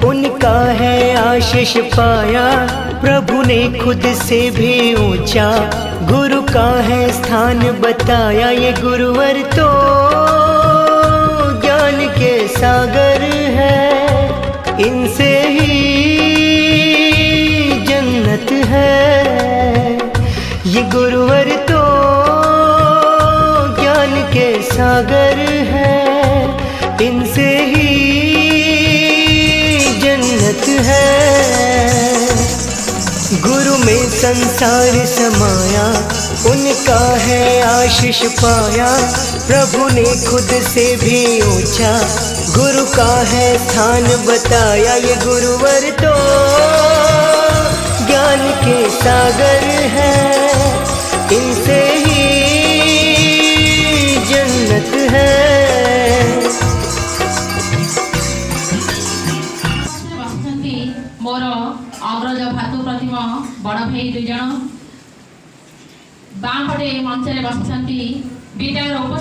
उनका है आशीष पाया। प्रभु ने खुद से भी ऊंचा गुरु का है स्थान बताया। ये गुरुवर तो ज्ञान के सागर है, इनसे ही जन्नत है। ये गुरुवर तो ज्ञान के सागर है, इनसे ही जन्नत है। गुरु में संसार समाया, उनका है आशीष पाया। प्रभु ने खुद से भी ऊंचा गुरु का है स्थान बताया। ये गुरुवर तो ज्ञान के सागर है, इनसे ही जन्नत है। मोर अग्रज भातु प्रतिमा बड़ भाई दुई जन बाँ पटे मंच बसती विद्यालय उप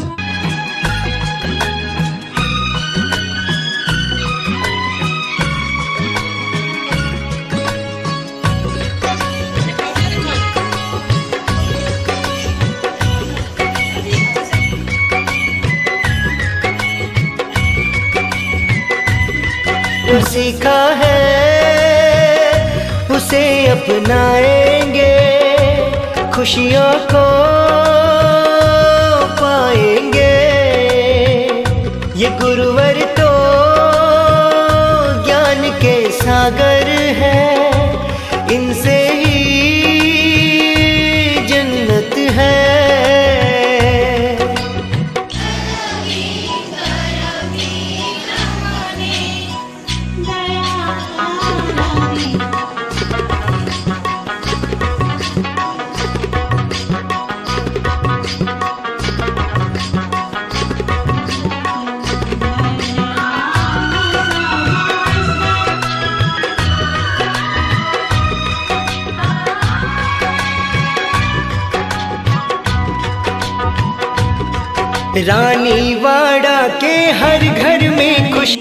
सीखा है उसे अपनाएंगे, खुशियों को पाएंगे। ये गुरुवर तो ज्ञान के सागर है, इनसे ही जन्नत है। रानीवाड़ा के हर घर में खुश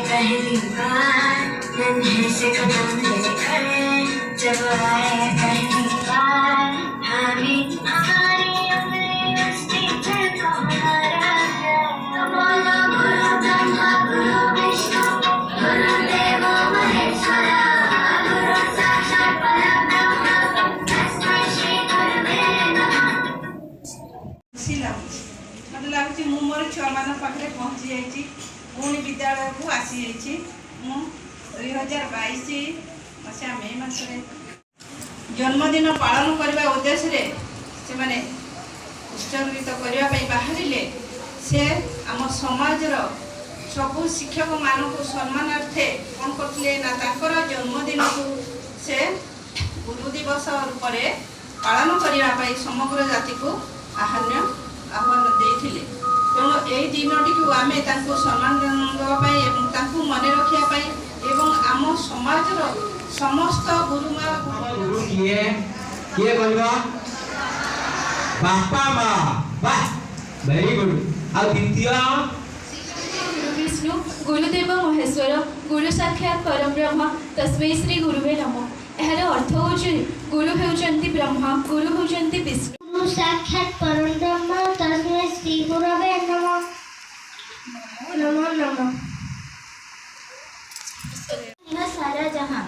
पहली बार नन्हे से कदम लेकर जब आए पहली बार हमें हमारी अपनी मस्ती पर तो हमारा है। तो बोलो गुरु ब्रह्मा गुरु विष्णु गुरु देव महेश्वरा गुरु साक्षात् परब्रह्म तस्मै श्री गुरुवे नमः। खुशी लाଗୁଛି, ମୋତେ ଲାଗୁଛି ମୁଁ ମୋର ଛୁଆମାନଙ୍କ ପାଖରେ ପହଞ୍ଚି ଯାଇଛି। ପୁଣି विद्यालय को आसी मु 2022 मसीहा मे मासरे जन्मदिन पालन करने उद्देश्य से माने उत्सर्गित करने बाहर से आम समाजर सबू शिक्षक मानक सम्मानार्थे कौन करते ना तांकर जन्मदिन को से गुरु दिवस रूप पालन करने समग्र जाति को आह्वान देते तेणु यही दिनटी को आम सम्मान देवाई मन रखापी एवं आम समाजर समस्त गुरुमा गुरु किए कहबा बापा माँ वाह वेरी गुड आ द्वितीय विष्णु गुरुदेव महेश्वर गुरु साक्षात परम ब्रह्म तस्मै श्री गुरुवे नमः। यार अर्थ होउछि गुरु हेउचंती ब्रह्मा गुरु हेउचंती विष्णु गुरु साक्षात परम ब्रह्म तस्मै श्री गुरवे नमः। नमो नमः। यह सारा जहां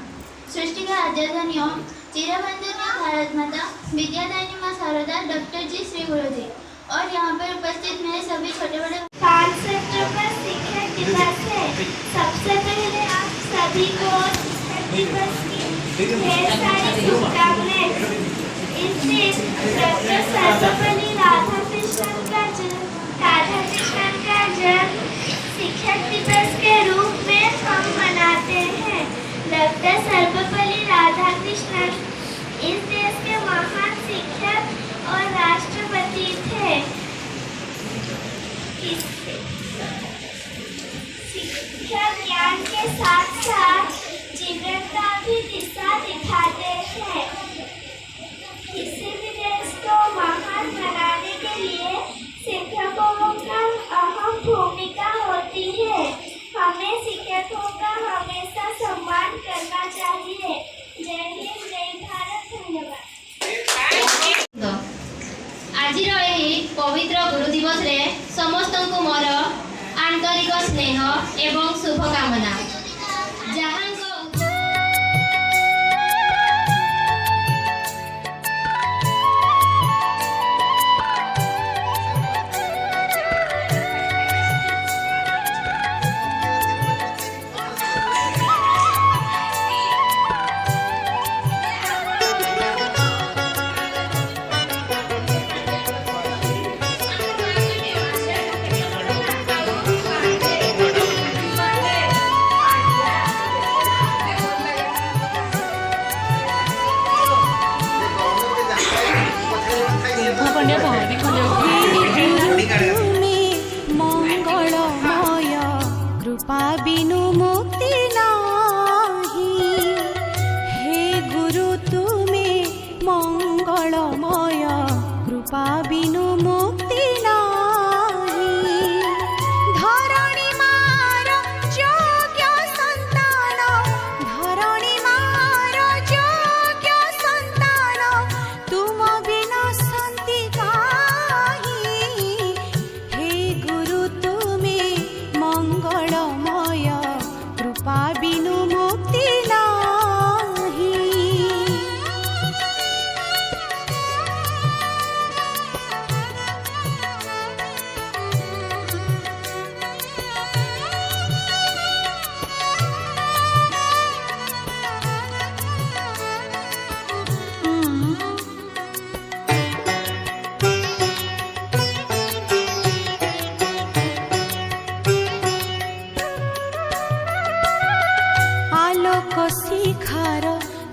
सृष्टि का आद्यधन्य चिरवंदनीय भारत माता विद्यादायिनी माँ शारदा डॉक्टर जी श्री गुरुदेव और यहाँ पर उपस्थित मेरे सभी छोटे बड़े 5 सेक्टर पर शिक्षक दिवस है। सबसे पहले आप सभी को शिक्षक दिवस की ढेर सारी शुभकामनाएं। इस दिन डॉक्टर सर्वपल्ली राधाकृष्णन का जन्म शिक्षक दिवस के रूप में हम मनाते हैं। डॉक्टर सर्वपल्ली राधाकृष्णन इस देश के महान शिक्षक और राष्ट्रपति थे। शिक्षा ज्ञान के साथ साथ जीवन का भी दिशा दिखाते हैं। किसी भी देश को महान बनाने के लिए शिक्षकों का अहम भूमिका होती है। हमें शिक्षकों का हमेशा सम्मान करना चाहिए। जय हिंद, जय भारत, धन्यवाद। आज पवित्र गुरु दिवस रे समस्त को मोर आंतरिक स्नेह एवं शुभकामना। जहां कृपा बिनु मुक्ति नाही। हे गुरु तुमे मंगलमय कृपा बिनु मुक्ति नाही। धरणी मार योग्य संतान धरणी मार योग्य संतान तुम बिना शांति काहि। हे गुरु तुमे मंगलमय कृपा बिनु मुक्ति नाही। आलोक शिखार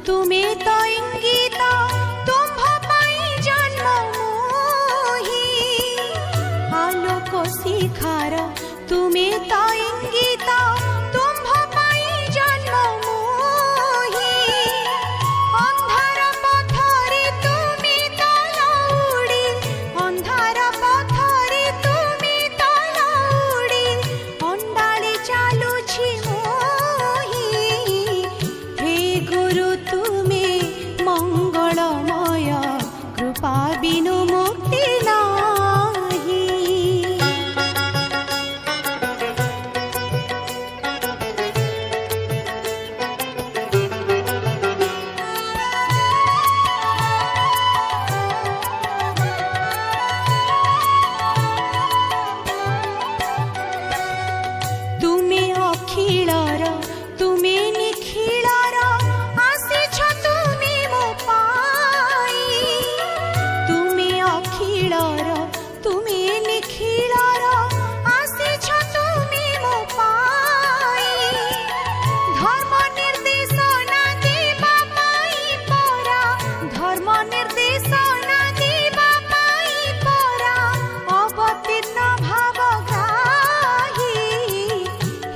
तुमे तो इंगित तुम्भ पाई जन्म मोहि। आलोक शिखार तुमे तो इंगित तुम्भ पाई जन्म मोहि। अंधार पथरे तुमे तो लौड़ी अंधार पथरे तुमे तो लौड़ी अंडाले चालुछि मोहि। हे गुरु तुमे मंगलमय कृपा बिनु मुक्ति नाही। तुमे निखिलर आसिछ तुमे मो पाई तुमे अखिलर तुमे निखिलर आसिछ तुमे मो पाई धर्म निर्देशना देवा पाई परा धर्म निर्देशना देवा पाई परा अवतीर्ण भावग्राही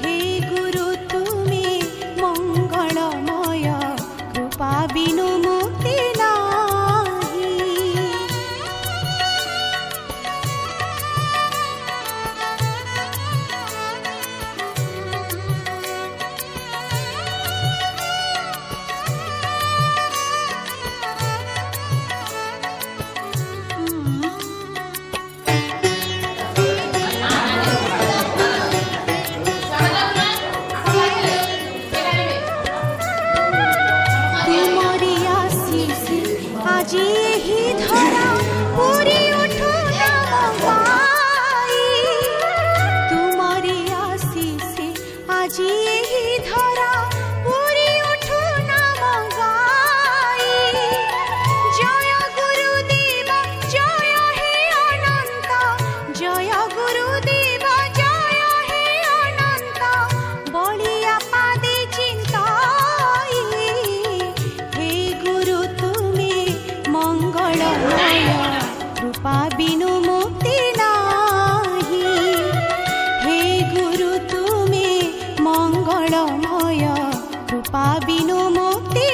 हे गुरु तुमे मंगलमय कृपा बिनु मुक्ति नाही तुमरी आशीष আজি ही धरा पूरी उठू नाम गाई तुमरी आशीष আজি ही धरा पूरी उठू नाम गाई जय गुरुदेव जय हे अनंत जय गुरुदेव जय हे अनंत बलिया पादे चिंताई हे गुरु तुमे मंगलमय कृपा बिनु मुक्ति नाही हे गुरु तुमे मंगलमय कृपा बिनु मुक्ति